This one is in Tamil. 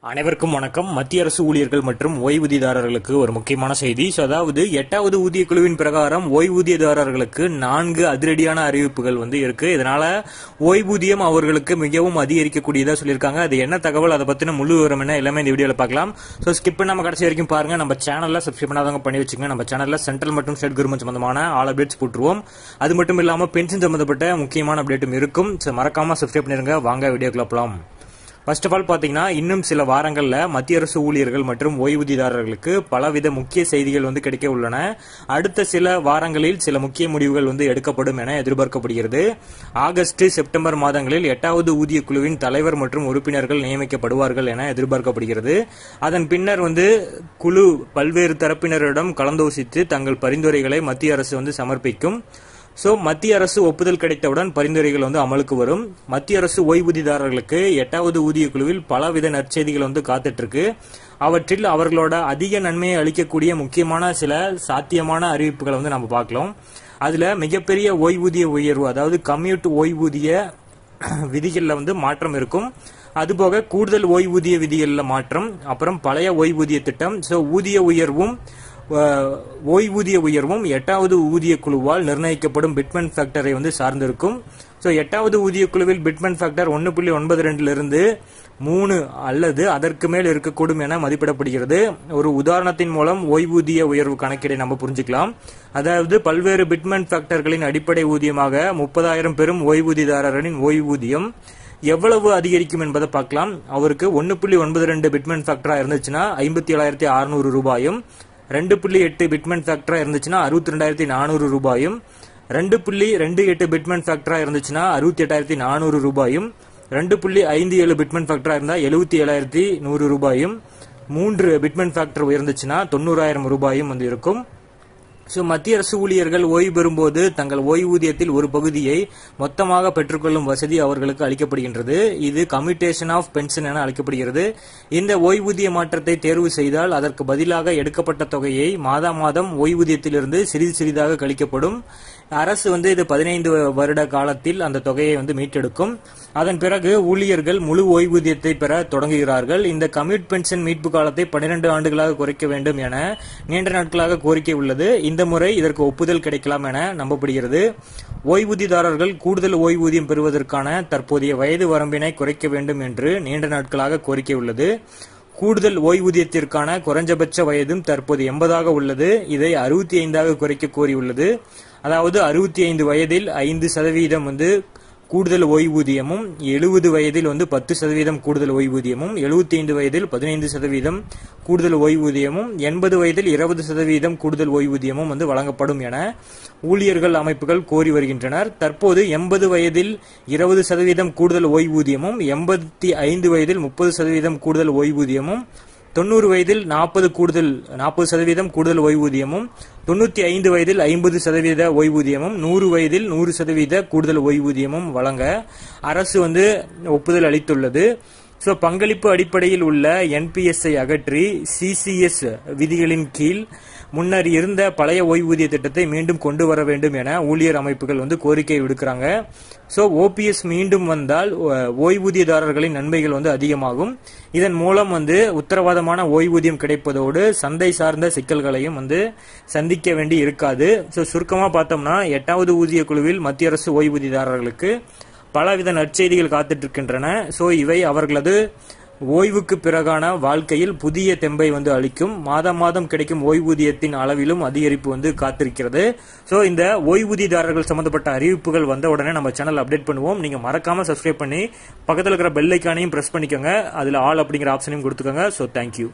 அனைவருக்கும் வணக்கம். மத்திய அரசு ஊழியர்கள் மற்றும் ஓய்வூதியதாரர்களுக்கு ஒரு முக்கியமான செய்தி. அதாவது 8வது ஊதிய குழுவின் பிரகாரம் ஓய்வூதியதாரர்களுக்கு 4 அதிரடியான அறிவிப்புகள் இருக்கு. இதனால ஓய்வூதியம் அவர்களுக்கு மிகவும் அதிகரிக்கக்கூடியதா சொல்லியிருக்காங்க. அது என்ன தகவல், அதை பத்தின முழு விவரம் என்ன எல்லாமே இந்த வீடியோல பார்க்கலாம். ஸ்கிப் பண்ணாம கடைசி வரைக்கும் பாருங்க. நம்ம சேனல்ல சப்ஸ்கிரைப் பண்ணாதவங்க பண்ணி வச்சுங்க. நம்ம சேனல்ல சென்ட்ரல் மற்றும் ஸ்டேட் கவர்மெண்ட் சம்பந்தமான ஆல் அப்டேட்ஸ் போட்டுருவோம். அது மட்டும் இல்லாம பென்ஷன் சம்பந்தப்பட்ட முக்கியமான அப்டேட்டும் இருக்கும். மறக்காம சப்ஸ்கிரைப் பண்ணிருங்க. வாங்க வீடியோக்குள்ள போலாம். ஃபர்ஸ்ட் ஆஃப் ஆல் பாத்தீங்கன்னா, இன்னும் சில வாரங்கள்ல மத்திய அரசு ஊழியர்கள் மற்றும் ஓய்வூதியதாரர்களுக்கு பலவித முக்கிய செய்திகள் கிடைக்க உள்ளன. அடுத்த சில வாரங்களில் சில முக்கிய முடிவுகள் எடுக்கப்படும் என எதிர்பார்க்கப்படுகிறது. ஆகஸ்ட், செப்டம்பர் மாதங்களில் 8வது ஊதிய குழுவின் தலைவர் மற்றும் உறுப்பினர்கள் நியமிக்கப்படுவார்கள் என எதிர்பார்க்கப்படுகிறது. அதன் பின்னர் குழு பல்வேறு தரப்பினரிடம் கலந்தோசித்து தங்கள் பரிந்துரைகளை மத்திய அரசு சமர்ப்பிக்கும். மத்திய அரசு ஒப்புதல் கிடைத்தவுடன் பரிந்துரைகள் அமலுக்கு வரும். மத்திய அரசு ஓய்வூதியதாரர்களுக்கு 8வது ஊதிய குழுவில் பலவித நற்செய்திகள் காத்துட்டு இருக்கு. அவற்றில் அவர்களோட அதிக நன்மையை அளிக்கக்கூடிய முக்கியமான சில சாத்தியமான அறிவிப்புகளை நம்ம பார்க்கலாம். அதுல மிகப்பெரிய ஓய்வூதிய உயர்வு, அதாவது கம்யூட் ஓய்வூதிய விதிகள்ல மாற்றம் இருக்கும். அதுபோக கூடுதல் ஓய்வூதிய விதிகள்ல மாற்றம், அப்புறம் பழைய ஓய்வூதிய திட்டம். ஓய்வூதிய உயர்வும் 8வது ஊதிய குழுவால் நிர்ணயிக்கப்படும் பிட்மெண்ட் ஃபேக்டரை சார்ந்திருக்கும். 8வது ஊதிய குழுவில் பிட்மெண்ட் ஃபேக்டர் 1.92 இருந்து 3 அல்லது அதற்கு மேல் இருக்கக்கூடும் என மதிப்பிடப்படுகிறது. ஒரு உதாரணத்தின் மூலம் ஓய்வூதிய உயர்வு கணக்கீடை நம்ம புரிஞ்சுக்கலாம். அதாவது பல்வேறு பிட்மெண்ட் ஃபேக்டர்களின் அடிப்படை ஊதியமாக 30,000 பெறும் ஓய்வூதியதாரரின் ஓய்வூதியம் எவ்வளவு அதிகரிக்கும் என்பதை பார்க்கலாம். அவருக்கு 1.92 பிட்மெண்ட் ஃபேக்டரா இருந்துச்சுன்னா 57,600 ரூபாயும், 2.8 பிட்மெண்ட் ஃபேக்டரா இருந்துச்சுன்னா 62,400 ரூபாயும், 2.28 பிட்மெண்ட் ஃபேக்டரா இருந்துச்சுன்னா 68,400 ரூபாயும், 2.57 பிட்மெண்ட் ஃபேக்டரா இருந்தா 77,100 ரூபாயும், 3 பிட்மெண்ட் ஃபேக்டர் உயர்ந்துச்சுன்னா 90,000 ரூபாயும் இருக்கும். மத்திய அரசு ஊழியர்கள் ஓய்வு பெறும்போது தங்கள் ஓய்வூதியத்தில் ஒரு பகுதியை மொத்தமாக பெற்றுக்கொள்ளும் வசதி அவர்களுக்கு அளிக்கப்படுகின்றது. இது கம்யூட்டேஷன் ஆஃப் பென்ஷன் என அழைக்கப்படுகிறது. இந்த ஓய்வூதிய மாற்றத்தை தேர்வு செய்தால் அதற்கு பதிலாக எடுக்கப்பட்ட தொகையை மாதம் ஓய்வூதியத்திலிருந்து சிறிது சிறிதாக கழிக்கப்படும். அரசு இது 15 வருட காலத்தில் அந்த தொகையை மீட்டெடுக்கும். அதன் பிறகு ஊழியர்கள் முழு ஓய்வூதியத்தை பெற தொடங்குகிறார்கள். இந்த கம்யூட் பென்ஷன் மீட்பு காலத்தை 12 ஆண்டுகளாக குறைக்க வேண்டும் என நீண்ட நாட்களாக கோரிக்கை உள்ளது. இந்த முறை இதற்கு ஒப்புதல் கிடைக்கலாம் என நம்பப்படுகிறது. ஓய்வூதியதாரர்கள் கூடுதல் ஓய்வூதியம் பெறுவதற்கான தற்போதைய வயது வரம்பினை குறைக்க வேண்டும் என்று நீண்ட நாட்களாக கோரிக்கை உள்ளது. கூடுதல் ஓய்வூதியத்திற்கான குறைஞ்சபட்ச வயதும் தற்போது 80ஆக உள்ளது. இதை 65ஆக குறைக்க கோரியுள்ளது. அதாவது 65 வயதில் 5% கூடுதல் ஓய்வூதியமும், 70 வயதில் 10% கூடுதல் ஓய்வூதியமும், 75 வயதில் 15% கூடுதல் ஓய்வூதியமும், 80 வயதில் 20% கூடுதல் ஓய்வூதியமும் வழங்கப்படும் என ஊழியர்கள் அமைப்புகள் கோரி வருகின்றனர். தற்போது 80 வயதில் 20% கூடுதல் ஓய்வூதியமும், 85 வயதில் 30% கூடுதல் ஓய்வூதியமும், 90 வயதில் 40% கூடுதல் ஓய்வூதியமும், 95 வயதில் 50% ஓய்வூதியமும், 100 வயதில் 100% கூடுதல் ஓய்வூதியமும் வழங்க அரசு ஒப்புதல் அளித்துள்ளது. பங்களிப்பு அடிப்படையில் உள்ள என்பிஎஸ்ஐ அகற்றி சிசிஎஸ் விதிகளின் கீழ் முன்னர் இருந்த பழைய ஓய்வூதிய திட்டத்தை மீண்டும் கொண்டு வர வேண்டும் என ஊழியர் அமைப்புகள் கோரிக்கை விடுக்கிறாங்க. ஓபிஎஸ் மீண்டும் வந்தால் ஓய்வூதியதாரர்களின் நன்மைகள் அதிகமாகும். இதன் மூலம் உத்தரவாதமான ஓய்வூதியம் கிடைப்பதோடு சந்தை சார்ந்த சிக்கல்களையும் சந்திக்க வேண்டி இருக்காது. சுருக்கமா பார்த்தோம்னா 8வது ஊதிய குழுவில் மத்திய அரசு ஓய்வூதியதாரர்களுக்கு பலவித நற்செய்திகள் காத்துட்டு இருக்கின்றன. இவை அவர்களது ஓய்வுக்கு பிறகான வாழ்க்கையில் புதிய தெம்பை அளிக்கும். மாதம் கிடைக்கும் ஓய்வூதியத்தின் அளவிலும் அதிகரிப்பு காத்திருக்கிறது. இந்த ஓய்வூதியதாரர்கள் சம்பந்தப்பட்ட அறிவிப்புகள் வந்த உடனே நம்ம சேனல் அப்டேட் பண்ணுவோம். நீங்க மறக்காம சப்ஸ்கிரைப் பண்ணி பக்கத்தில் இருக்கிற பெல் ஐக்கானையும் பிரஸ் பண்ணிக்கோங்க. அதுல ஆல் அப்படிங்கிற ஆப்ஷனையும் கொடுத்துக்கோங்க. தேங்க்யூ.